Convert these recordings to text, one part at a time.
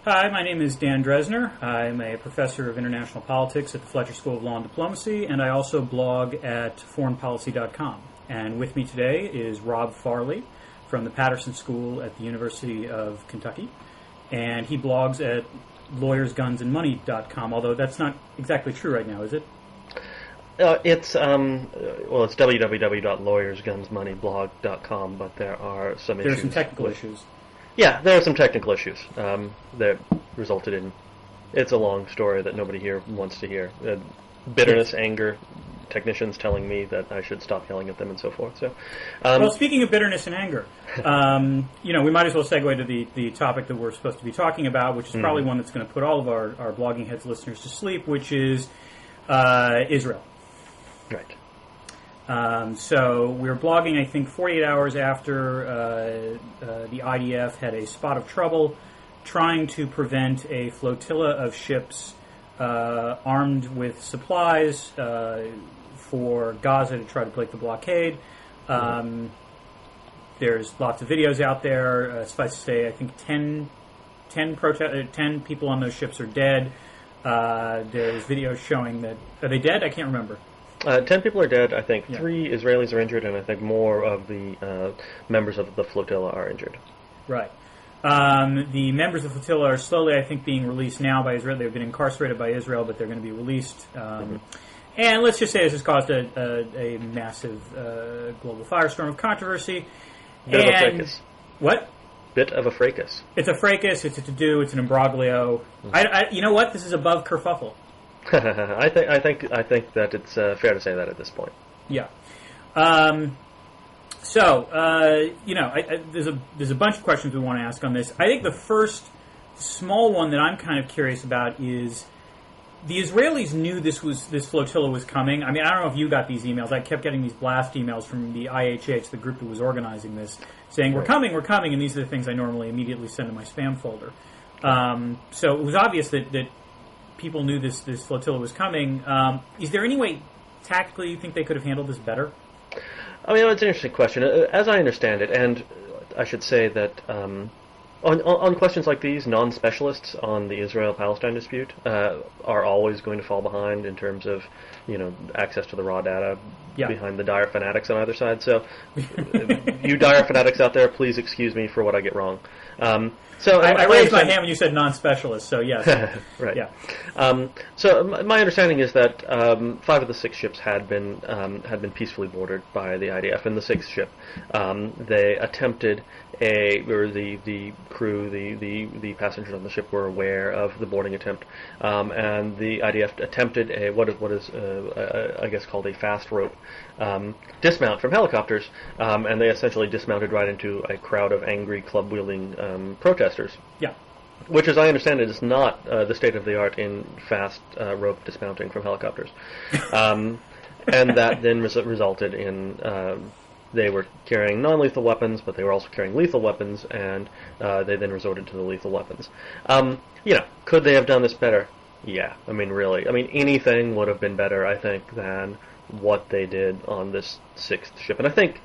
Hi, my name is Dan Drezner. I'm a professor of international politics at the Fletcher School of Law and Diplomacy, and I also blog at foreignpolicy.com. And with me today is Rob Farley from the Patterson School at the University of Kentucky, and he blogs at lawyersgunsandmoney.com, although that's not exactly true right now, is it? It's www.lawyersgunsmoneyblog.com, but there are some issues. There are some technical issues. Yeah, there are some technical issues that resulted in. It's a long story that nobody here wants to hear. Bitterness, anger, technicians telling me that I should stop yelling at them, and so forth. So, well, speaking of bitterness and anger, we might as well segue to the topic that we're supposed to be talking about, which is probably one that's going to put all of our Blogging Heads listeners to sleep, which is Israel. Right. So we were blogging, I think, 48 hours after the IDF had a spot of trouble trying to prevent a flotilla of ships armed with supplies for Gaza to try to break the blockade. There's lots of videos out there. Suffice to say, I think 10 people on those ships are dead. There's videos showing that... Are they dead? I can't remember. 10 people are dead, I think. Yeah. 3 Israelis are injured, and I think more of the members of the flotilla are injured. Right. The members of the flotilla are slowly, I think, being released now by Israel. They've been incarcerated by Israel, but they're going to be released. And let's just say this has caused a massive global firestorm of controversy. Bit of a fracas. What? Bit of a fracas. It's a fracas, it's a to-do, it's an imbroglio. You know what? This is above Kerfuffle. I think that it's fair to say that at this point. Yeah. There's a bunch of questions we want to ask on this. I think the first small one that I'm kind of curious about is the Israelis knew this flotilla was coming. I mean, I don't know if you got these emails. I kept getting these blast emails from the IHH, the group that was organizing this, saying, we're coming, and these are the things I normally immediately send to my spam folder. So it was obvious that people knew this flotilla was coming. Is there any way, tactically, you think they could have handled this better? I mean, it's an interesting question. As I understand it, and I should say that on questions like these, non-specialists on the Israel-Palestine dispute are always going to fall behind in terms of, access to the raw data behind the dire fanatics on either side. So, you dire fanatics out there, please excuse me for what I get wrong. So I raised my hand when you said non-specialist, so yes. Right. Yeah. So my understanding is that 5 of the 6 ships had been peacefully boarded by the IDF. In the 6th ship, they attempted the crew, the passengers on the ship were aware of the boarding attempt, and the IDF attempted what is I guess called a fast rope dismount from helicopters, and they essentially dismounted right into a crowd of angry club-wielding protesters. Yeah. Which, as I understand it, is not the state-of-the-art in fast rope dismounting from helicopters. And that then resulted in they were carrying non-lethal weapons, but they were also carrying lethal weapons, and they then resorted to the lethal weapons. Could they have done this better? Yeah, I mean, really. I mean, anything would have been better, I think, than what they did on this 6th ship. And I think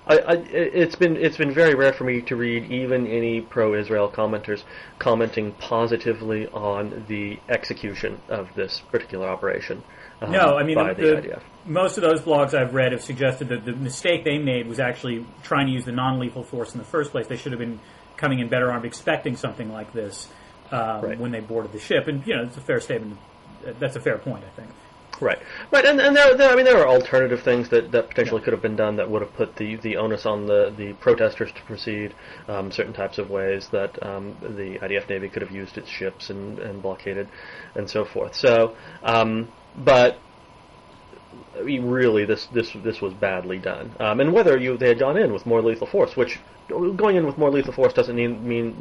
it's been very rare for me to read even any pro-Israel commenters commenting positively on the execution of this particular operation. No, I mean, by the IDF. Most of those blogs I've read have suggested that the mistake they made was actually trying to use the non-lethal force in the first place. They should have been coming in better armed, expecting something like this when they boarded the ship. And it's a fair statement. That's a fair point, I think. Right, and there are alternative things that potentially could have been done that would have put the onus on the protesters to proceed certain types of ways that the IDF Navy could have used its ships and blockaded and so forth. So, but I mean, really, this was badly done. And whether they had gone in with more lethal force, which going in with more lethal force doesn't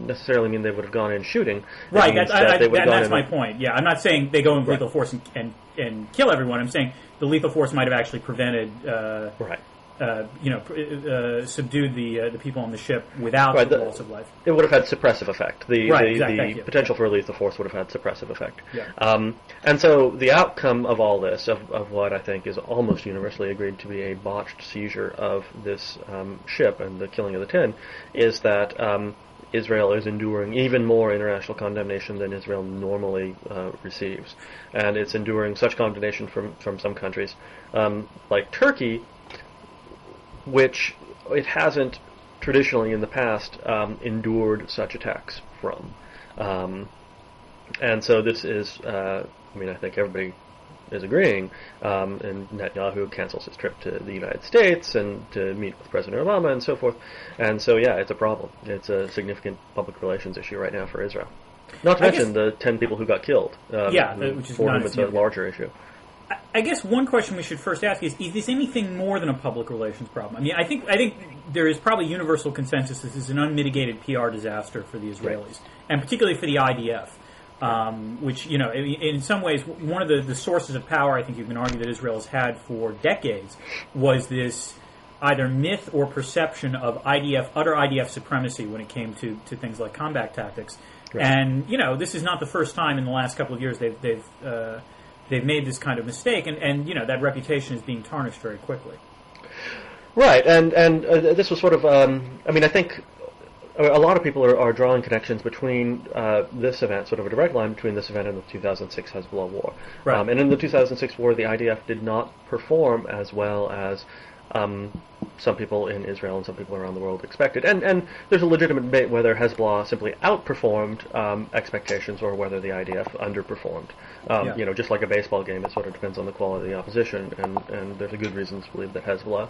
necessarily mean they would have gone in shooting. Right, that's my point. Yeah, I'm not saying they go in with lethal force and kill everyone. I'm saying the lethal force might have actually prevented, subdued the people on the ship without the loss of life. It would have had suppressive effect. The potential for lethal force would have had suppressive effect. Yeah. And so the outcome of all this, of what I think is almost universally agreed to be a botched seizure of this ship and the killing of the 10, is that Israel is enduring even more international condemnation than Israel normally receives. And it's enduring such condemnation from some countries, like Turkey, which it hasn't traditionally in the past endured such attacks from. And so this is, I think everybody is agreeing, and Netanyahu cancels his trip to the United States and to meet with President Obama and so forth. And so, yeah, it's a problem. It's a significant public relations issue right now for Israel. Not to mention the 10 people who got killed. Which is for whom it's a larger issue. I guess one question we should first ask is this anything more than a public relations problem? I mean, I think there is probably universal consensus this is an unmitigated PR disaster for the Israelis, and particularly for the IDF. Which, in some ways, one of the sources of power I think you can argue that Israel has had for decades was this either myth or perception of utter IDF supremacy when it came to things like combat tactics. Right. And, this is not the first time in the last couple of years they've made this kind of mistake, and that reputation is being tarnished very quickly. Right, and this was sort of, I think a lot of people are drawing connections between this event, sort of a direct line between this event and the 2006 Hezbollah war. Right. And in the 2006 war, the IDF did not perform as well as some people in Israel and some people around the world expected. And there's a legitimate debate whether Hezbollah simply outperformed expectations or whether the IDF underperformed. Just like a baseball game, it sort of depends on the quality of the opposition, and there's a good reason to believe that Hezbollah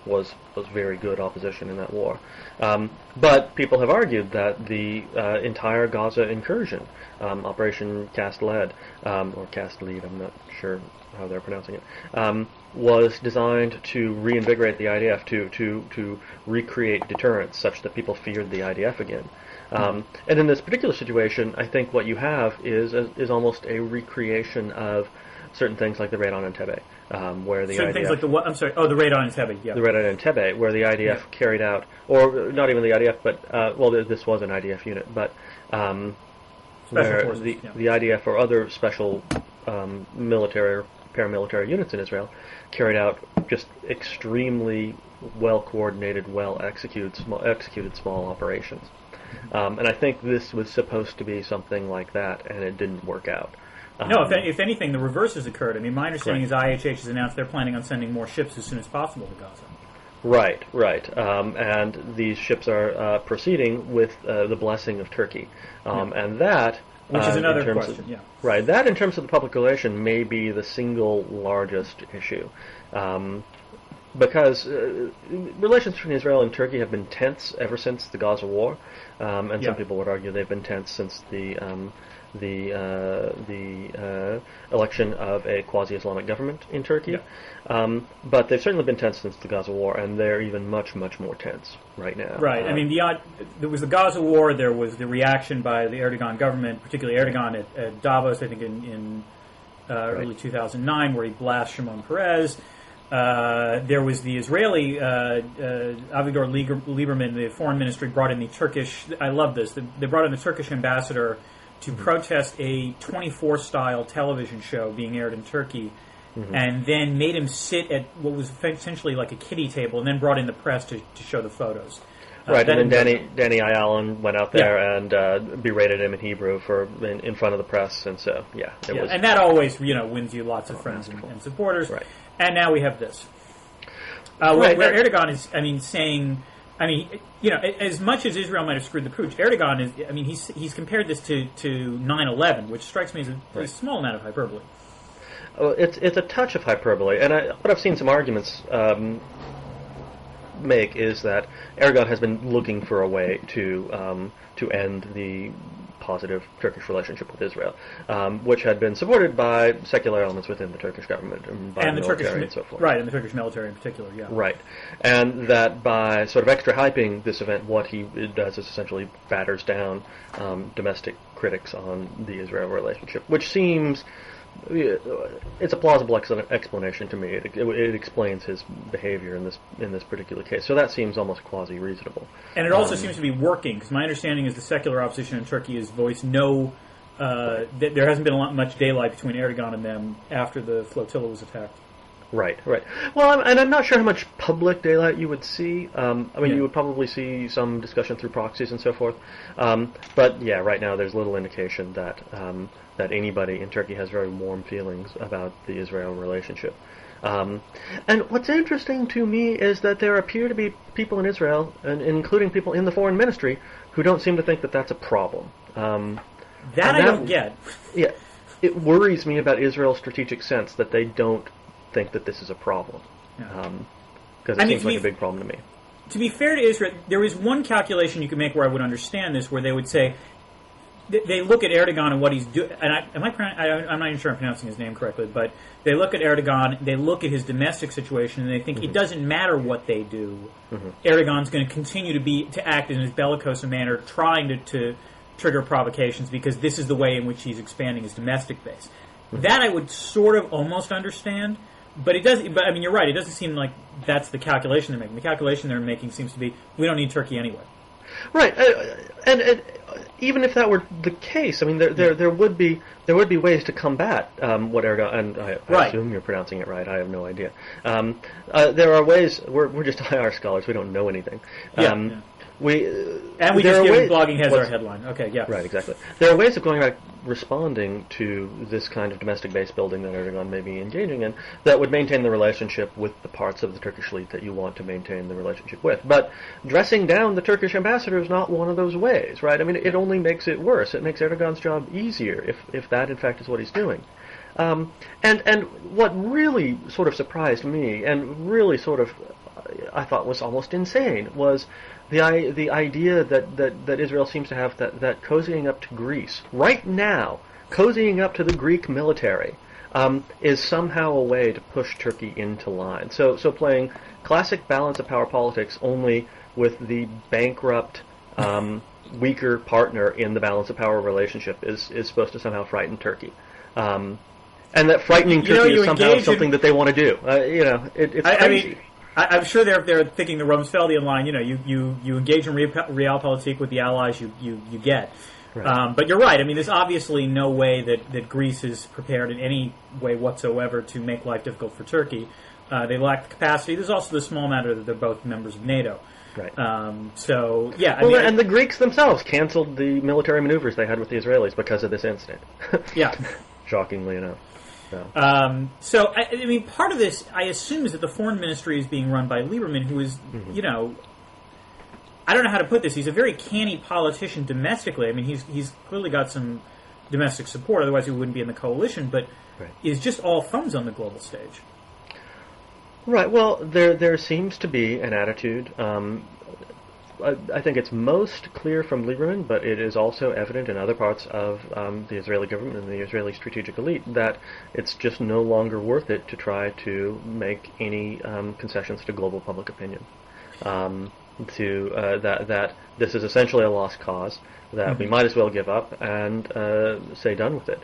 was very good opposition in that war. But people have argued that the entire Gaza incursion, Operation Cast Lead, or Cast Lead, I'm not sure how they're pronouncing it, was designed to reinvigorate the IDF, to recreate deterrence such that people feared the IDF again. And in this particular situation, I think what you have is almost a recreation of certain things like the raid on Entebbe, where the certain IDF... things like the what? I'm sorry. Oh, the raid on Entebbe, yeah. The raid on Entebbe, where the IDF carried out, or not even the IDF, but, this was an IDF unit, but where forces, the IDF or other special military or paramilitary units in Israel carried out just extremely well-coordinated, well-executed small operations. And I think this was supposed to be something like that, and it didn't work out. No, if anything, the reverse has occurred. I mean, my understanding is IHH has announced they're planning on sending more ships as soon as possible to Gaza. Right. And these ships are proceeding with the blessing of Turkey. And that... Which is another question, Right. That, in terms of the public relation, may be the single largest issue. Because relations between Israel and Turkey have been tense ever since the Gaza war. And some people would argue they've been tense since the election of a quasi-Islamic government in Turkey. But they've certainly been tense since the Gaza war, and they're even much, much more tense right now. Right. I mean, there was the Gaza war, there was the reaction by the Erdogan government, particularly Erdogan at Davos, I think in early 2009, where he blasted Shimon Peres. There was the Israeli, Avigdor Lieberman, the foreign ministry, brought in the Turkish, I love this, they brought in the Turkish ambassador to protest a 24-style television show being aired in Turkey, and then made him sit at what was essentially like a kiddie table, and then brought in the press to show the photos. Right, and then Danny Ayalon went out there and berated him in Hebrew in front of the press, and so, it was... And that always, wins you lots of friends and supporters. Right. And now we have this. Where Erdogan is, saying... as much as Israel might have screwed the pooch, Erdogan is, he's compared this to 9/11, which strikes me as a pretty small amount of hyperbole. It's a touch of hyperbole, and what I've seen some arguments make is that Erdogan has been looking for a way to end the positive Turkish relationship with Israel, which had been supported by secular elements within the Turkish government and by the military and so forth. Right, and the Turkish military in particular, Right, and that by sort of extra hyping this event, what he does is essentially batters down domestic critics on the Israel relationship, which seems... It's a plausible explanation to me. It explains his behavior in this particular case. So that seems almost quasi-reasonable. And it also seems to be working, because my understanding is the secular opposition in Turkey has voiced that there hasn't been much daylight between Erdogan and them after the flotilla was attacked. Right, right. Well, and I'm not sure how much public daylight you would see. You would probably see some discussion through proxies and so forth. But yeah, right now there's little indication that that anybody in Turkey has very warm feelings about the Israel relationship. And what's interesting to me is that there appear to be people in Israel, and including people in the foreign ministry, who don't seem to think that that's a problem. That I don't get. Yeah, it worries me about Israel's strategic sense that they don't think that this is a problem. Because it seems like a big problem to me. To be fair to Israel, there is one calculation you could make where I would understand this, where they would say, they look at Erdogan and what he's doing, and I'm not even sure I'm pronouncing his name correctly, but they look at Erdogan, they look at his domestic situation, and they think it doesn't matter what they do. Erdogan's going to continue to act in his bellicose manner, trying to trigger provocations, because this is the way in which he's expanding his domestic base. That I would sort of almost understand, but it does. But I mean, you're right. It doesn't seem like that's the calculation they're making. The calculation they're making seems to be, we don't need Turkey anyway. Right, and even if that were the case, I mean, there would be ways to combat what Erdogan. And I assume you're pronouncing it right. I have no idea. There are ways. We're just IR scholars. We don't know anything. We just give blogging has our headline. Okay, yeah. Right, exactly. There are ways of going about responding to this kind of domestic base building that Erdogan may be engaging in that would maintain the relationship with the parts of the Turkish elite that you want to maintain the relationship with. But dressing down the Turkish ambassador is not one of those ways, right? I mean, it only makes it worse. It makes Erdogan's job easier if that, in fact, is what he's doing. And what really sort of surprised me and really sort of I thought was almost insane was the idea that Israel seems to have that cozying up to Greece right now, cozying up to the Greek military, is somehow a way to push Turkey into line. So playing classic balance of power politics only with the bankrupt, weaker partner in the balance of power relationship is supposed to somehow frighten Turkey. And that frightening Turkey is somehow something that they want to do. It's crazy. I'm sure they're thinking the Rumsfeldian line. You engage in realpolitik with the allies you get. Right. But you're right. I mean, there's obviously no way that Greece is prepared in any way whatsoever to make life difficult for Turkey. They lack the capacity. There's also the small matter that they're both members of NATO. Right. And the Greeks themselves canceled the military maneuvers they had with the Israelis because of this incident. Yeah. Shockingly enough. So. I mean, part of this, I assume, is that the foreign ministry is being run by Lieberman, who is, I don't know how to put this. He's a very canny politician domestically. I mean, he's clearly got some domestic support, otherwise he wouldn't be in the coalition, but is just all thumbs on the global stage. Right. Well, there seems to be an attitude. I think it's most clear from Lieberman, but it is also evident in other parts of the Israeli government and the Israeli strategic elite that it's just no longer worth it to try to make any concessions to global public opinion. That this is essentially a lost cause, that we might as well give up and say done with it.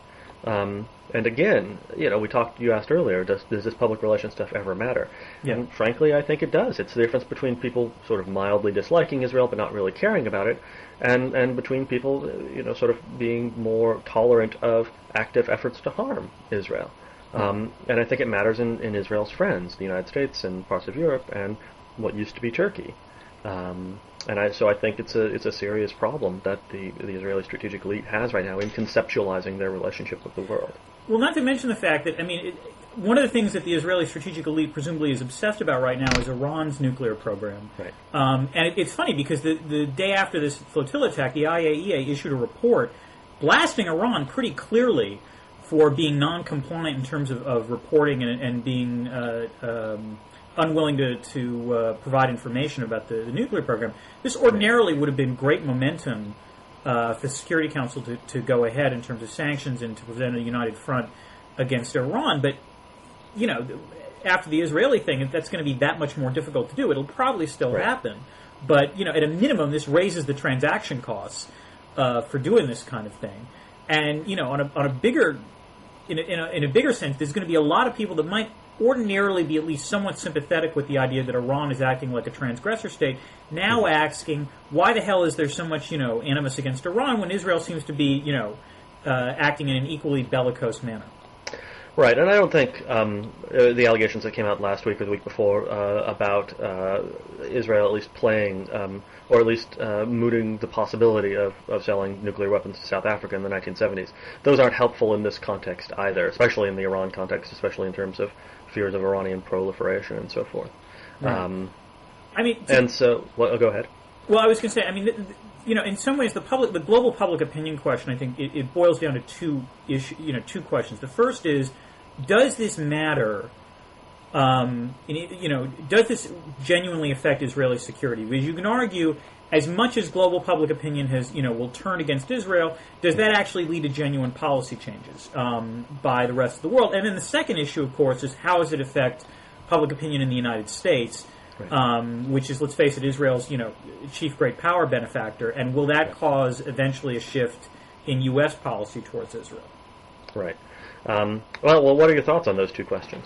And again, you asked earlier, does this public relations stuff ever matter? Yeah. And frankly, I think it does. It's the difference between people sort of mildly disliking Israel but not really caring about it, and between people, sort of being more tolerant of active efforts to harm Israel. And I think it matters in Israel's friends, the United States and parts of Europe, and what used to be Turkey. So I think it's a serious problem that the Israeli strategic elite has right now in conceptualizing their relationship with the world. Well, not to mention the fact that, one of the things that the Israeli strategic elite presumably is obsessed about right now is Iran's nuclear program. Right. And it's funny because the day after this flotilla attack, the IAEA issued a report blasting Iran pretty clearly for being non-compliant in terms of reporting and being unwilling to provide information about the nuclear program. This ordinarily would have been great momentum for the Security Council to go ahead in terms of sanctions and to present a united front against Iran. But, after the Israeli thing, that's going to be that much more difficult to do. It'll probably still happen. But, at a minimum, this raises the transaction costs for doing this kind of thing. And, on a bigger in a bigger sense, there's going to be a lot of people that might ordinarily be at least somewhat sympathetic with the idea that Iran is acting like a transgressor state, now asking, why the hell is there so much, animus against Iran when Israel seems to be, acting in an equally bellicose manner? Right, and I don't think the allegations that came out last week or the week before about Israel at least playing, or at least mooting the possibility of selling nuclear weapons to South Africa in the 1970s, those aren't helpful in this context either, especially in the Iran context, especially in terms of fears of Iranian proliferation and so forth. Right. And so, well, go ahead. Well, I was going to say, in some ways, the global public opinion question, I think, it boils down to two questions. The first is, does this matter? Does this genuinely affect Israeli security? Because you can argue, as much as global public opinion will turn against Israel, does that actually lead to genuine policy changes by the rest of the world? And then the second issue, of course, is how does it affect public opinion in the United States? Right. Which is, let's face it, Israel's chief great power benefactor, and will that cause eventually a shift in U.S. policy towards Israel? Right. Well, what are your thoughts on those two questions?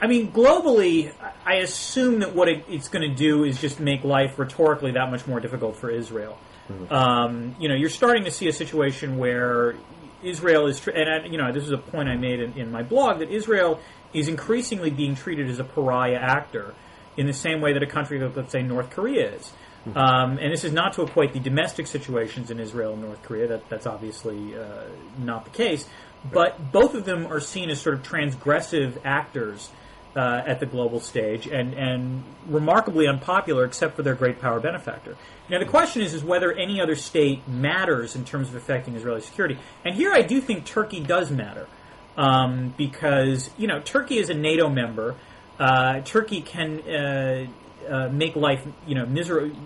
Globally, I assume that what it's going to do is just make life rhetorically that much more difficult for Israel. Mm-hmm. You're starting to see a situation where Israel is, this is a point I made in my blog, that Israel is increasingly being treated as a pariah actor in the same way that a country like, let's say, North Korea is. Mm-hmm. And this is not to equate the domestic situations in Israel and North Korea. That's obviously not the case. But both of them are seen as sort of transgressive actors at the global stage and remarkably unpopular except for their great power benefactor. Now, the question is whether any other state matters in terms of affecting Israeli security. And here I do think Turkey does matter. Because, Turkey is a NATO member. Turkey can make life,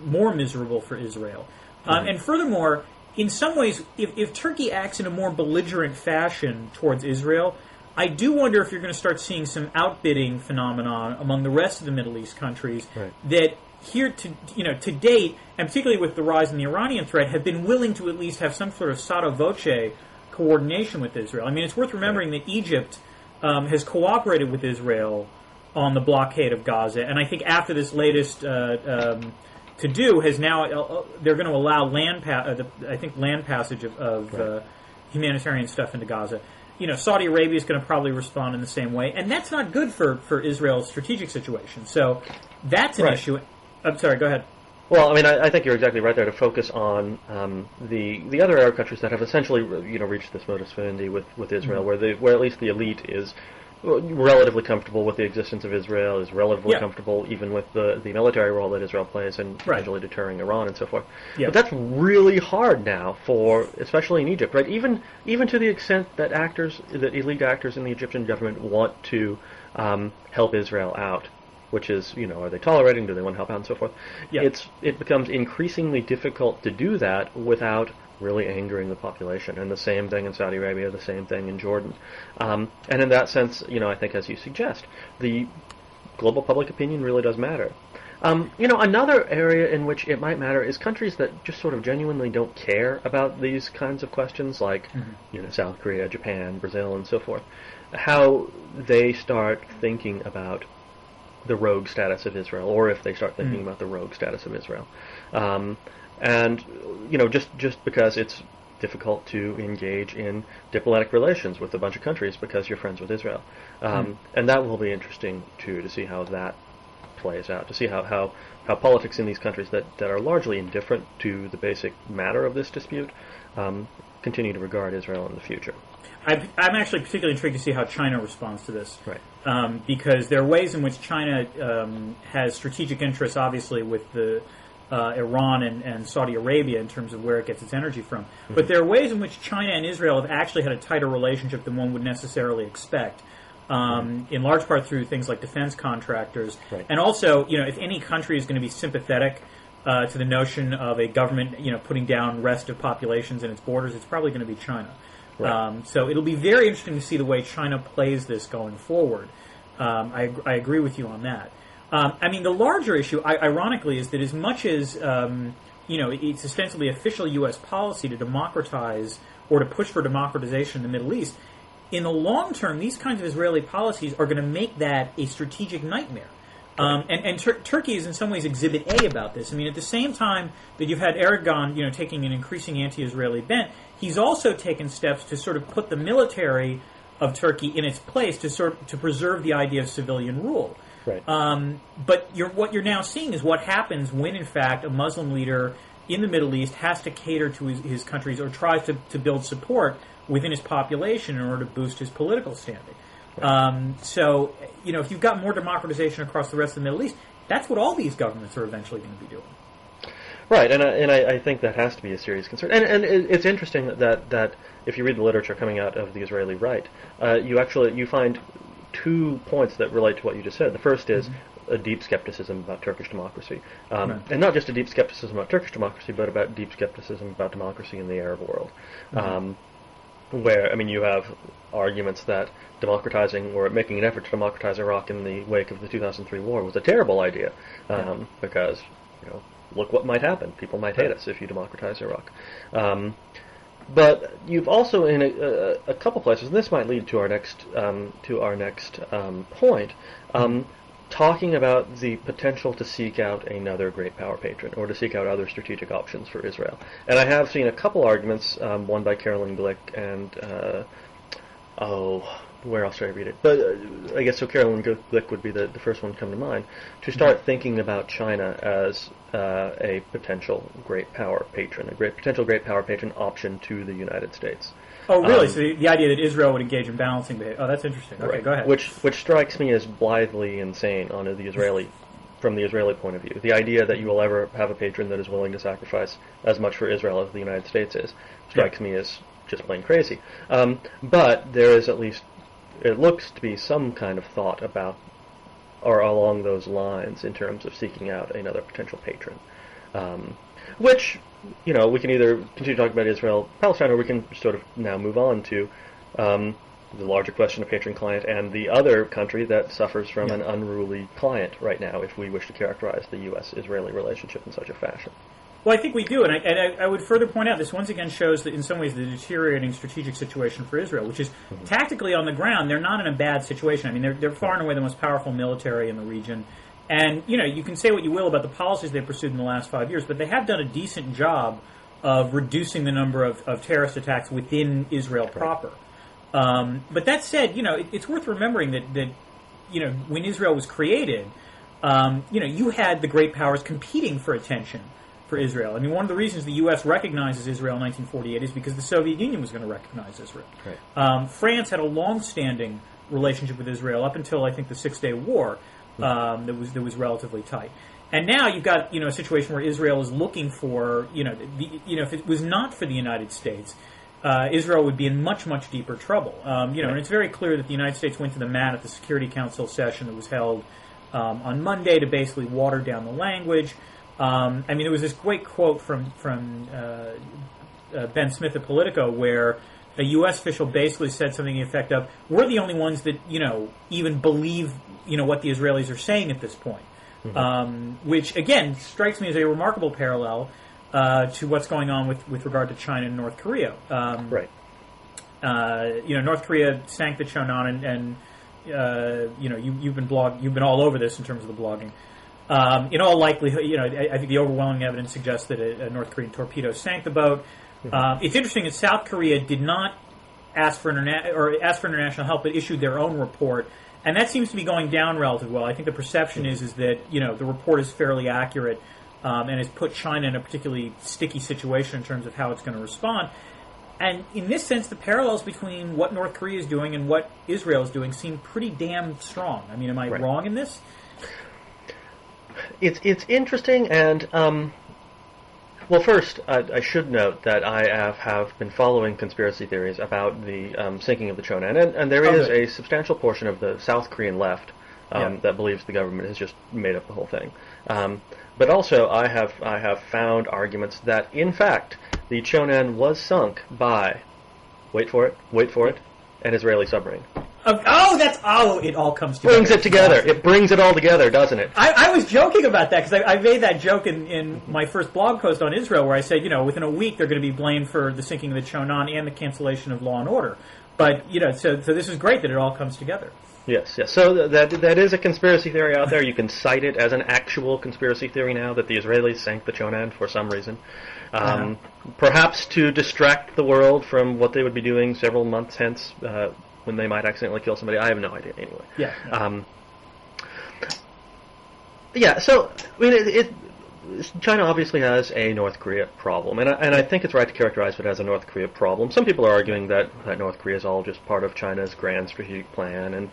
more miserable for Israel. And furthermore, in some ways, if Turkey acts in a more belligerent fashion towards Israel, I do wonder if you're going to start seeing some outbidding phenomenon among the rest of the Middle East countries that here to date, and particularly with the rise in the Iranian threat, have been willing to at least have some sort of sotto voce coordination with Israel. It's worth remembering that Egypt has cooperated with Israel on the blockade of Gaza, and I think after this latest to-do has now they're going to allow land passage of humanitarian stuff into Gaza. Saudi Arabia is going to probably respond in the same way, and that's not good for Israel's strategic situation. So that's an issue. I'm sorry, go ahead. Well, I think you're exactly right there to focus on the other Arab countries that have essentially, reached this modus vivendi with Israel, mm-hmm. where at least the elite is relatively comfortable with the existence of Israel, is relatively comfortable even with the military role that Israel plays in potentially deterring Iran and so forth. Yeah. But that's really hard now especially in Egypt, right? Even to the extent that elite actors in the Egyptian government want to help Israel out. Which is, are they tolerating? Do they want to help out and so forth? Yeah. It becomes increasingly difficult to do that without really angering the population. And the same thing in Saudi Arabia, the same thing in Jordan. And in that sense, I think as you suggest, the global public opinion really does matter. Another area in which it might matter is countries that just sort of genuinely don't care about these kinds of questions, like, South Korea, Japan, Brazil, and so forth. How they start thinking about the rogue status of Israel, or if they start thinking about the rogue status of Israel. And, just because it's difficult to engage in diplomatic relations with a bunch of countries because you're friends with Israel. And that will be interesting, too, to see how that plays out, to see how politics in these countries that are largely indifferent to the basic matter of this dispute continue to regard Israel in the future. I'm actually particularly intrigued to see how China responds to this. Right. Because there are ways in which China has strategic interests, obviously, with the Iran and Saudi Arabia in terms of where it gets its energy from. Mm-hmm. But there are ways in which China and Israel have actually had a tighter relationship than one would necessarily expect. In large part through things like defense contractors. Right. And also, if any country is going to be sympathetic to the notion of a government, putting down restive populations in its borders, it's probably going to be China. Right. So it'll be very interesting to see the way China plays this going forward. I agree with you on that. The larger issue, ironically, is that as much as it's ostensibly official U.S. policy to democratize or to push for democratization in the Middle East, in the long term, these kinds of Israeli policies are going to make that a strategic nightmare. And Turkey is in some ways Exhibit A about this. At the same time that you've had Erdogan, taking an increasing anti-Israeli bent, he's also taken steps to sort of put the military of Turkey in its place to preserve the idea of civilian rule. Right. But what you're now seeing is what happens when, in fact, a Muslim leader in the Middle East has to cater to his countries or tries to build support within his population in order to boost his political standing. Right. So, if you've got more democratization across the rest of the Middle East, that's what all these governments are eventually going to be doing. Right, and I think that has to be a serious concern. And it's interesting that if you read the literature coming out of the Israeli right, you find 2 points that relate to what you just said. The first is a deep skepticism about Turkish democracy, Right. and not just a deep skepticism about Turkish democracy, but about deep skepticism about democracy in the Arab world. Where, you have arguments that democratizing or making an effort to democratize Iraq in the wake of the 2003 war was a terrible idea, because, look what might happen. People might hate us if you democratize Iraq. But you've also, in a couple places, and this might lead to our next point, talking about the potential to seek out another great power patron, or to seek out other strategic options for Israel. And I have seen a couple arguments, one by Carolyn Glick and, where else should I read it? But I guess so Carolyn Glick would be the first one to come to mind, to start thinking about China as a potential great power patron, potential great power patron option to the United States. Oh, really? So the idea that Israel would engage in balancing behavior. Oh, that's interesting. Okay, right. Go ahead. Which strikes me as blithely insane from the Israeli point of view. The idea that you will ever have a patron that is willing to sacrifice as much for Israel as the United States is strikes me as just plain crazy. But there is at least, it looks to be some kind of thought about or along those lines in terms of seeking out another potential patron. Which, we can either continue talking about Israel, Palestine, or we can sort of now move on to the larger question of patron-client and the other country that suffers from an unruly client right now, if we wish to characterize the U.S.-Israeli relationship in such a fashion. Well, I think we do, and I would further point out this once again shows that in some ways the deteriorating strategic situation for Israel, which is tactically on the ground, they're not in a bad situation. They're far and away the most powerful military in the region, and you can say what you will about the policies they pursued in the last 5 years, but they have done a decent job of reducing the number of terrorist attacks within Israel proper. But that said, it's worth remembering that when Israel was created, you had the great powers competing for attention for Israel. One of the reasons the U.S. recognizes Israel in 1948 is because the Soviet Union was going to recognize Israel. Right. France had a long-standing relationship with Israel up until, I think, the Six-Day War that was relatively tight. And now you've got a situation where Israel is looking for if it was not for the United States, Israel would be in much, much deeper trouble. And it's very clear that the United States went to the mat at the Security Council session that was held on Monday to basically water down the language. There was this great quote from Ben Smith at Politico where a U.S. official basically said something to the effect of, "We're the only ones that even believe what the Israelis are saying at this point," which again strikes me as a remarkable parallel to what's going on with regard to China and North Korea. Right. North Korea sank the Cheonan, and you've been all over this in terms of the blogging. In all likelihood, I think the overwhelming evidence suggests that a North Korean torpedo sank the boat. It's interesting that South Korea did not ask for international help, but issued their own report, and that seems to be going down relatively well. I think the perception is that the report is fairly accurate and has put China in a particularly sticky situation in terms of how it's going to respond. And in this sense, the parallels between what North Korea is doing and what Israel is doing seem pretty damn strong. Am I wrong in this? It's interesting, and well, first I should note that I have been following conspiracy theories about the sinking of the Cheonan, and there is a substantial portion of the South Korean left that believes the government has just made up the whole thing. But also, I have found arguments that in fact the Cheonan was sunk by, wait for it, an Israeli submarine. It all comes together. Brings it together. It brings it all together, doesn't it? I was joking about that because I made that joke in my first blog post on Israel where I said, within a week they're going to be blamed for the sinking of the Cheonan and the cancellation of Law and Order. But, so this is great that it all comes together. Yes. So that is a conspiracy theory out there. You can cite it as an actual conspiracy theory now that the Israelis sank the Cheonan for some reason. Perhaps to distract the world from what they would be doing several months hence, when they might accidentally kill somebody. I have no idea anyway. Yeah. Yeah. So I mean, China obviously has a North Korea problem, and I think it's right to characterize it as a North Korea problem. Some people are arguing that North Korea is all just part of China's grand strategic plan, and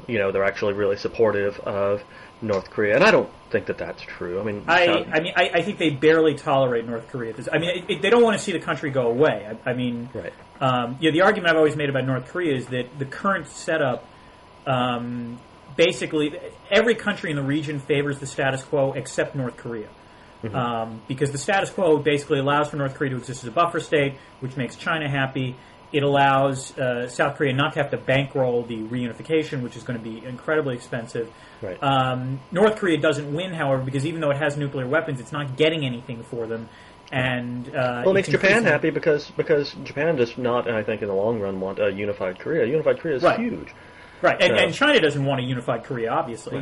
they're actually really supportive of North Korea, and I don't think that that's true. I mean, I think they barely tolerate North Korea. They don't want to see the country go away. Right. The argument I've always made about North Korea is that the current setup. Basically, every country in the region favors the status quo except North Korea. Because the status quo basically allows for North Korea to exist as a buffer state, which makes China happy. It allows South Korea not to have to bankroll the reunification, which is going to be incredibly expensive. Right. North Korea doesn't win, however, because even though it has nuclear weapons, it's not getting anything for them. And it makes Japan happy because Japan does not, I think, in the long run, want a unified Korea. Unified Korea is huge. Right, and China doesn't want a unified Korea, obviously,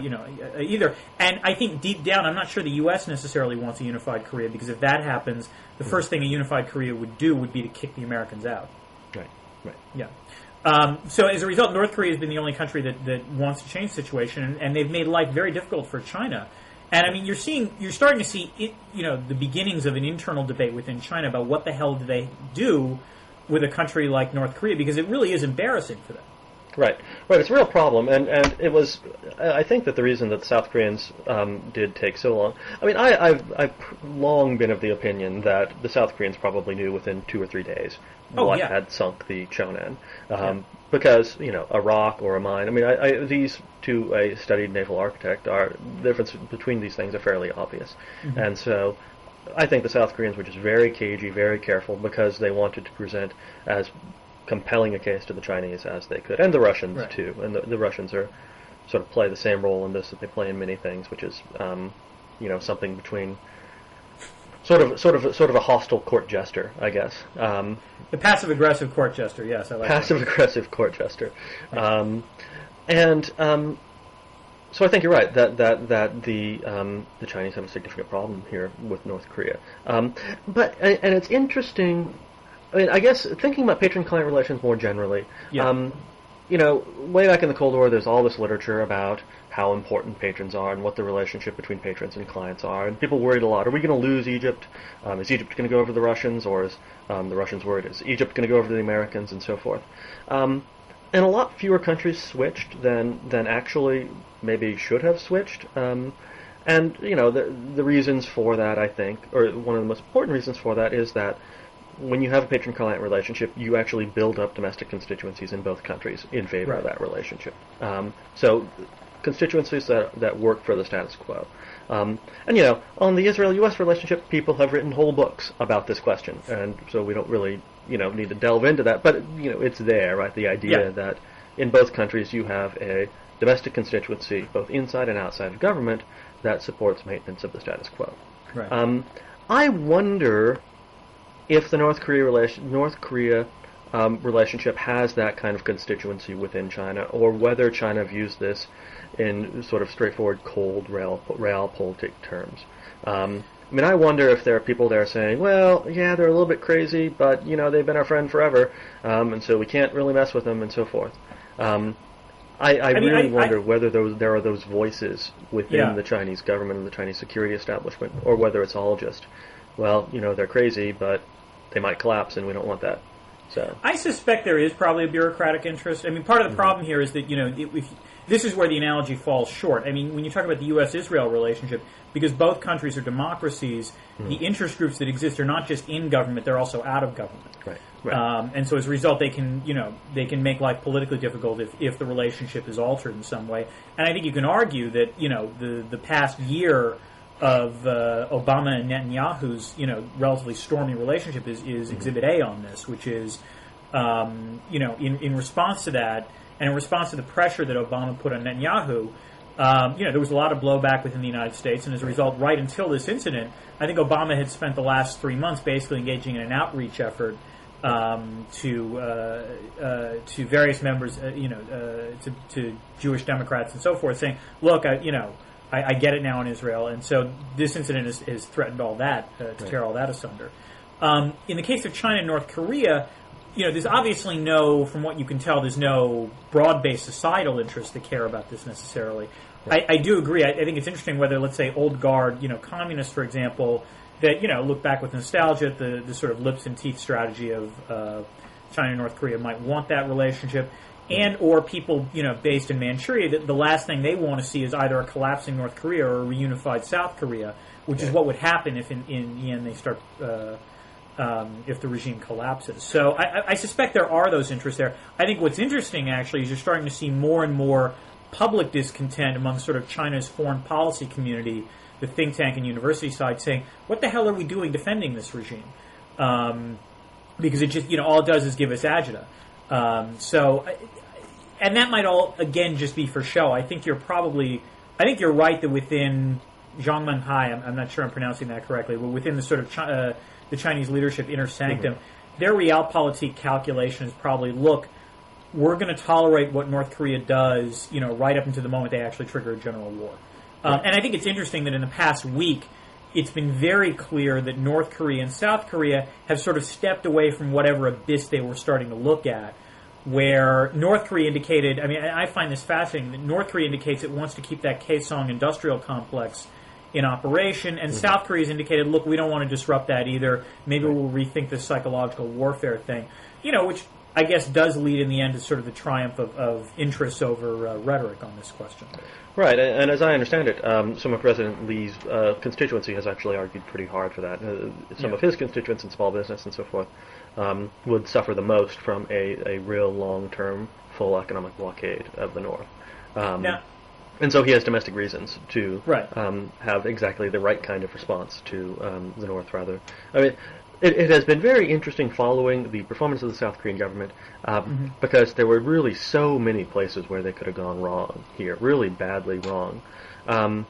either. And I think deep down, I'm not sure the U.S. necessarily wants a unified Korea, because if that happens, the first thing a unified Korea would do would be to kick the Americans out. Right. Yeah. So as a result, North Korea has been the only country that wants to change the situation, and they've made life very difficult for China. And I mean, you're starting to see the beginnings of an internal debate within China about what the hell do they do with a country like North Korea, because it really is embarrassing for them. Right. It's a real problem, and it was. I think that the reason that the South Koreans did take so long. I mean, I've long been of the opinion that the South Koreans probably knew within 2 or 3 days what had sunk the Chonan, because a rock or a mine. I mean, these to a studied naval architect the difference between these things are fairly obvious, and so. I think the South Koreans were just very cagey, very careful, because they wanted to present as compelling a case to the Chinese as they could, and the Russians too. And the Russians are sort of play the same role in this that they play in many things, which is something between sort of a hostile court jester, I guess. The passive aggressive court jester, yes, I like passive aggressive court jester, So I think you're right that the Chinese have a significant problem here with North Korea, but it's interesting. I mean, I guess thinking about patron-client relations more generally, way back in the Cold War, there's all this literature about how important patrons are and what the relationship between patrons and clients are, and people worried a lot. Are we going to lose Egypt? Is Egypt going to go over to the Russians, or is the Russians worried? Is Egypt going to go over to the Americans, and so forth? And a lot fewer countries switched than actually maybe should have switched. And the reasons for that, I think, or one of the most important reasons for that, is that when you have a patron-client relationship, you actually build up domestic constituencies in both countries in favor of that relationship. So constituencies that work for the status quo. And on the Israel-U.S. relationship, people have written whole books about this question, and so we don't really need to delve into that. But it's there, right? The idea that in both countries you have a domestic constituency, both inside and outside of government, that supports maintenance of the status quo. Right. I wonder if the North Korea relationship has that kind of constituency within China, or whether China views this in sort of straightforward, cold, realpolitik terms. I mean, I wonder if there are people there saying, well, yeah, they're a little bit crazy, but, they've been our friend forever, and so we can't really mess with them, and so forth. I really wonder whether there are those voices within the Chinese government and the Chinese security establishment, or whether it's all just, well, they're crazy, but they might collapse, and we don't want that. So I suspect there is probably a bureaucratic interest. I mean, part of the problem here is that, this is where the analogy falls short. I mean, when you talk about the U.S.-Israel relationship, because both countries are democracies, the interest groups that exist are not just in government, they're also out of government. Right. And so as a result, they can make life politically difficult if the relationship is altered in some way. And I think you can argue that, the past year of Obama and Netanyahu's, relatively stormy relationship is Exhibit A on this, which is, in response to that, and in response to the pressure that Obama put on Netanyahu, there was a lot of blowback within the United States, and as a result, right until this incident, I think Obama had spent the last 3 months basically engaging in an outreach effort to various members, to Jewish Democrats and so forth, saying, "Look, I get it now in Israel," and so this incident has threatened all that to tear all that asunder. In the case of China and North Korea, there's obviously from what you can tell, there's no broad-based societal interest to care about this necessarily. Right. I do agree. I think it's interesting whether, let's say, old guard, communists, for example, that, look back with nostalgia at the sort of lips and teeth strategy of China and North Korea might want that relationship, and or people, based in Manchuria, that the last thing they want to see is either a collapsing North Korea or a reunified South Korea, which is what would happen if in the end they start, if the regime collapses. So I suspect there are those interests there. I think what's interesting, actually, is you're starting to see more and more public discontent among sort of China's foreign policy community, the think tank and university side, saying, what the hell are we doing defending this regime? Because it just, all it does is give us agita. And that might all, again, just be for show. I think you're right that within Zhang Menghai, I'm not sure I'm pronouncing that correctly, but within the sort of the Chinese leadership inner sanctum, their realpolitik calculation is probably, look, we're going to tolerate what North Korea does, right up until the moment they actually trigger a general war. And I think it's interesting that in the past week, it's been very clear that North Korea and South Korea have sort of stepped away from whatever abyss they were starting to look at, where North Korea indicated, I find this fascinating, that North Korea indicates it wants to keep that Kaesong industrial complex in operation, and South Korea's indicated, look, we don't want to disrupt that either. Maybe we'll rethink this psychological warfare thing, which I guess does lead in the end to sort of the triumph of interests over rhetoric on this question. Right, and as I understand it, some of President Lee's constituency has actually argued pretty hard for that. Some of his constituents in small business and so forth would suffer the most from a real long-term full economic blockade of the North. And so he has domestic reasons to have exactly the right kind of response to the North, rather. It has been very interesting following the performance of the South Korean government because there were really so many places where they could have gone wrong here, really badly wrong. And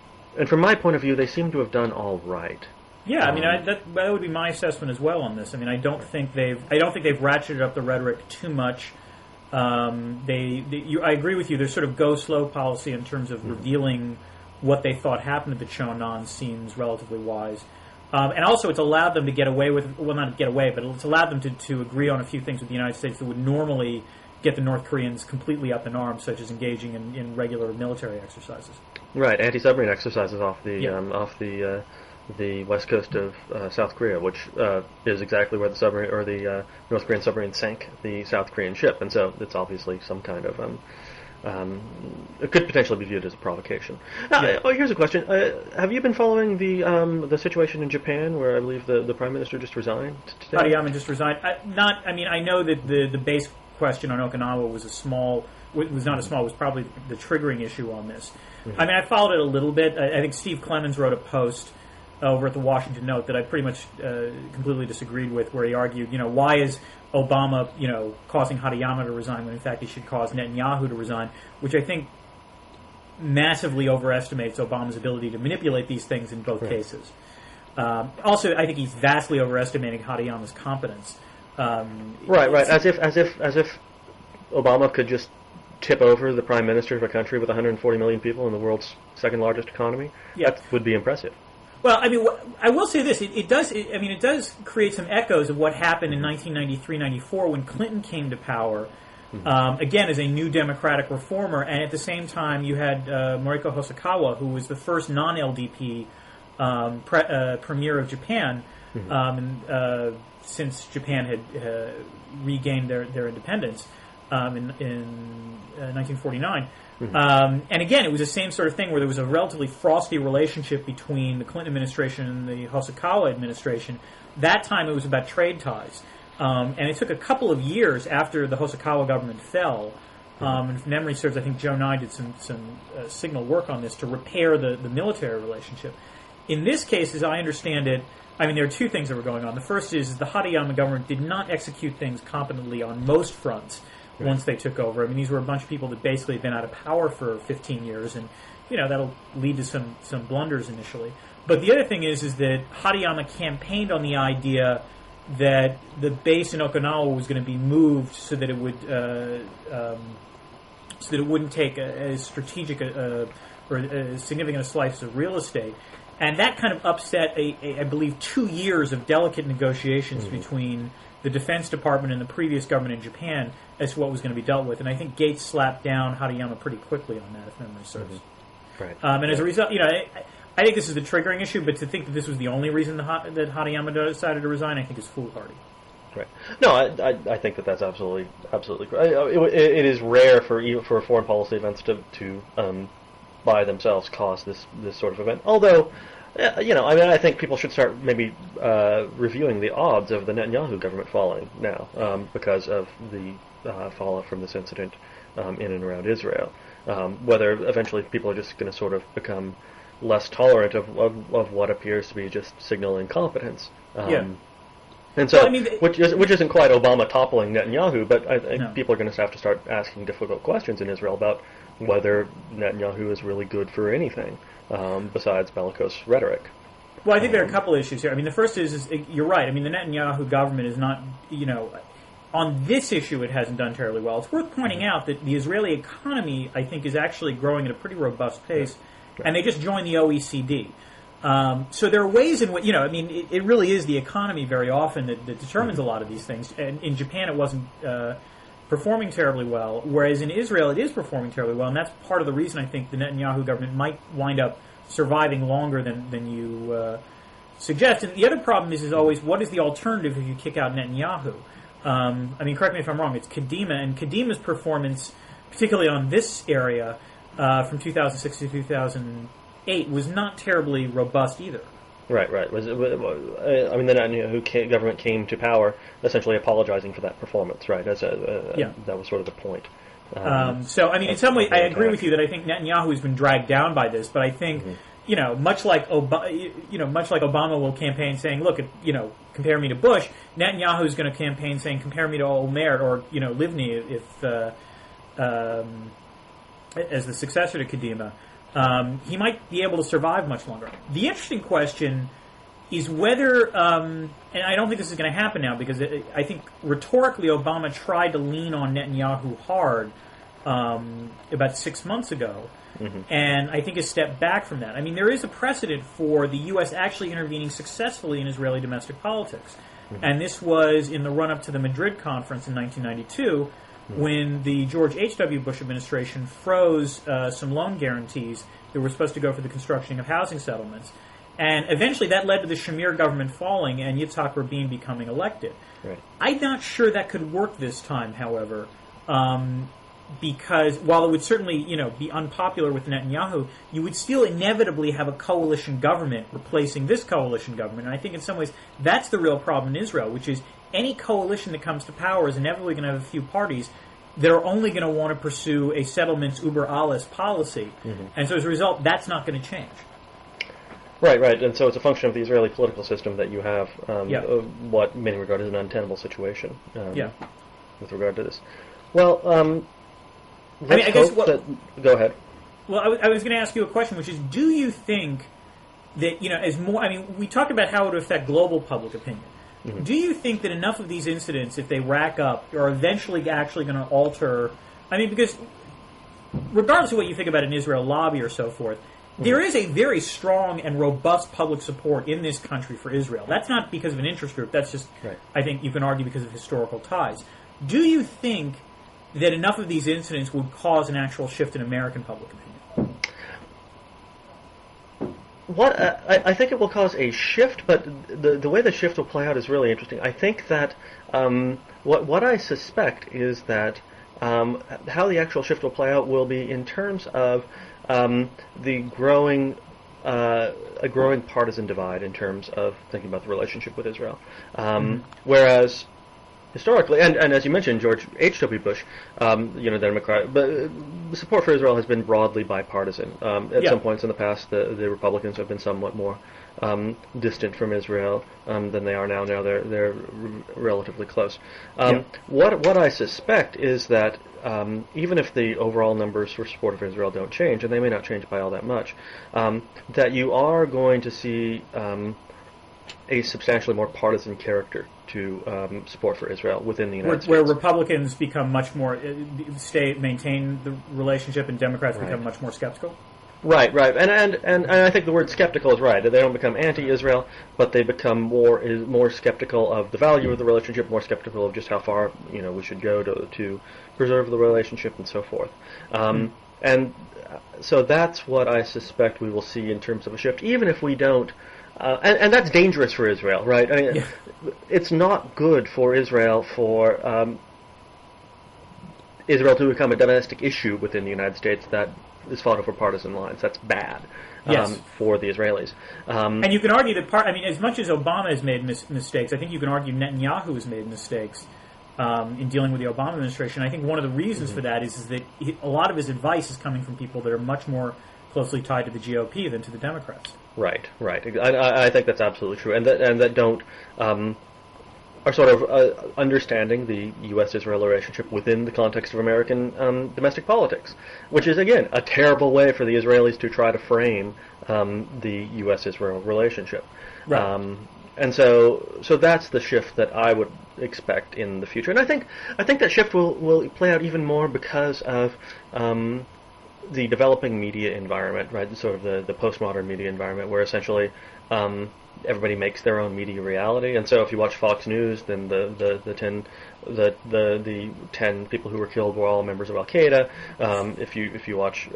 from my point of view, they seem to have done all right. Yeah, that would be my assessment as well on this. I don't think they've ratcheted up the rhetoric too much. I agree with you. Their sort of go slow policy in terms of revealing what they thought happened to the Chonan seems relatively wise. And also, it's allowed them to get away with, well, not get away, but it's allowed them to agree on a few things with the United States that would normally get the North Koreans completely up in arms, such as engaging in regular military exercises. Right, anti-submarine exercises off the west coast of South Korea, which is exactly where the submarine or the North Korean submarine sank the South Korean ship, and so it's obviously some kind of it could potentially be viewed as a provocation. Here's a question: have you been following the situation in Japan, where I believe the Prime Minister just resigned today? Hariyama just resigned. I know that the base question on Okinawa was probably the triggering issue on this. I followed it a little bit. I think Steve Clemens wrote a post over at the Washington Note that I pretty much completely disagreed with, where he argued, why is Obama, causing Hariyama to resign when in fact he should cause Netanyahu to resign, which I think massively overestimates Obama's ability to manipulate these things in both cases. Also, I think he's vastly overestimating Hariyama's competence. Right. As if Obama could just tip over the prime minister of a country with 140 million people in the world's second largest economy. That would be impressive. Well, I will say this: it does create some echoes of what happened in 1993-94 when Clinton came to power. Again, as a new democratic reformer, and at the same time, you had Moriko Hosokawa, who was the first non-LDP premier of Japan since Japan had regained their independence in 1949. And again, it was the same sort of thing where there was a relatively frosty relationship between the Clinton administration and the Hosokawa administration. That time it was about trade ties. And it took a couple of years after the Hosokawa government fell, and if memory serves, I think Joe Nye did some signal work on this to repair the military relationship. In this case, as I understand it, there are two things that were going on. The first is the Hariyama government did not execute things competently on most fronts once they took over. These were a bunch of people that basically had been out of power for 15 years, and that'll lead to some blunders initially. But the other thing is that Hariyama campaigned on the idea that the base in Okinawa was going to be moved so that it would wouldn't take as strategic or as significant a slice of real estate. And that kind of upset, I believe, 2 years of delicate negotiations between the Defense Department and the previous government in Japan as to what was going to be dealt with. And I think Gates slapped down Hatayama pretty quickly on that, if memory serves. Right. And as a result, I think this is the triggering issue, but to think that this was the only reason that Hatayama decided to resign, I think is foolhardy. Right. No, I think that's absolutely correct. It is rare for foreign policy events to by themselves cause this sort of event. Although, I think people should start maybe reviewing the odds of the Netanyahu government falling now because of the fallout from this incident in and around Israel. Whether eventually people are just going to sort of become less tolerant of what appears to be just signal incompetence. And so, which isn't quite Obama toppling Netanyahu, but I think people are going to have to start asking difficult questions in Israel about whether Netanyahu is really good for anything besides bellicose rhetoric. Well, I think there are a couple issues here. I mean, the first is you're right. I mean, the Netanyahu government is not, on this issue it hasn't done terribly well. It's worth pointing out that the Israeli economy, I think, is actually growing at a pretty robust pace, and they just joined the OECD. So there are ways in which, it really is the economy very often that determines a lot of these things. And in Japan, it wasn't performing terribly well, whereas in Israel, it is performing terribly well. And that's part of the reason I think the Netanyahu government might wind up surviving longer than you suggest. And the other problem is always, what is the alternative if you kick out Netanyahu? Correct me if I'm wrong, it's Kadima. And Kadima's performance, particularly on this area, from 2006 to 2008, was not terribly robust either. Right. The Netanyahu government came to power essentially apologizing for that performance, right? That was sort of the point. In some ways, I agree with you that I think Netanyahu has been dragged down by this, but I think, much like Obama will campaign saying, look, compare me to Bush, Netanyahu is going to campaign saying, compare me to Omer or, Livni as the successor to Kadima. He might be able to survive much longer. The interesting question is whether, and I don't think this is going to happen now because I think rhetorically Obama tried to lean on Netanyahu hard about 6 months ago, and I think has stepped back from that. I mean, there is a precedent for the U.S. actually intervening successfully in Israeli domestic politics, and this was in the run-up to the Madrid conference in 1992, when the George H.W. Bush administration froze some loan guarantees that were supposed to go for the construction of housing settlements. And eventually that led to the Shamir government falling and Yitzhak Rabin becoming elected. Right. I'm not sure that could work this time, however, because while it would certainly be unpopular with Netanyahu, you would still inevitably have a coalition government replacing this coalition government. And I think in some ways that's the real problem in Israel, which is any coalition that comes to power is inevitably going to have a few parties that are only going to want to pursue a settlements uber alles policy. And so as a result, that's not going to change. Right. And so it's a function of the Israeli political system that you have what many regard as an untenable situation with regard to this. Well, go ahead. Well, I was going to ask you a question, which is, do you think that, we talked about how it would affect global public opinion. Do you think that enough of these incidents, if they rack up, are eventually actually going to alter... because regardless of what you think about an Israel lobby or so forth, there is a very strong and robust public support in this country for Israel. That's not because of an interest group. That's just, I think you can argue, because of historical ties. Do you think that enough of these incidents would cause an actual shift in American public opinion? I think it will cause a shift, but the way the shift will play out is really interesting. I think that what I suspect is that how the actual shift will play out will be in terms of a growing partisan divide in terms of thinking about the relationship with Israel. Whereas historically, and as you mentioned, George H.W. Bush, Democrat, but support for Israel has been broadly bipartisan. At some points in the past, the Republicans have been somewhat more distant from Israel than they are now. Now they're relatively close. What I suspect is that even if the overall numbers for support of Israel don't change, and they may not change by all that much, that you are going to see a substantially more partisan character to support for Israel within the United States. Where Republicans become much more maintain the relationship, and Democrats become much more skeptical? Right, right, and I think the word skeptical is right. They don't become anti-Israel, but they become more skeptical of the value of the relationship, more skeptical of just how far we should go to preserve the relationship and so forth. And so that's what I suspect we will see in terms of a shift, even if we don't. And that's dangerous for Israel, right? I mean, it's not good for Israel Israel to become a domestic issue within the United States that is fought over partisan lines. That's bad for the Israelis. And you can argue that as much as Obama has made mistakes, I think you can argue Netanyahu has made mistakes in dealing with the Obama administration. I think one of the reasons for that is that a lot of his advice is coming from people that are much more closely tied to the GOP than to the Democrats. Right, right. I think that's absolutely true, and that don't are sort of understanding the U.S.-Israel relationship within the context of American domestic politics, which is, again, a terrible way for the Israelis to try to frame the U.S.-Israel relationship. Right. And so that's the shift that I would expect in the future. And I think that shift will play out even more because of the developing media environment, right? Sort of the postmodern media environment, where essentially everybody makes their own media reality. And so if you watch Fox News, then the 10 people who were killed were all members of Al Qaeda. If you watch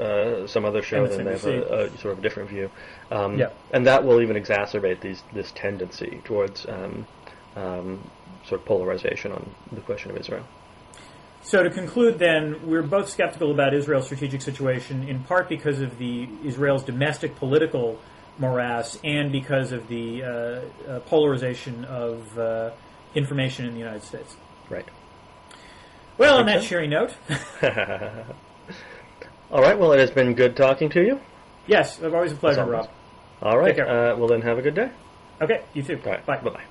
some other show, then they have a sort of a different view. And that will even exacerbate this tendency towards sort of polarization on the question of Israel. So to conclude, then, we're both skeptical about Israel's strategic situation, in part because of Israel's domestic political morass and because of the polarization of information in the United States. Right. Well, on that cheery note. All right. Well, it has been good talking to you. Yes, always a pleasure, Rob. All right. Well, then have a good day. Okay, you too. All right. Bye. Bye-bye.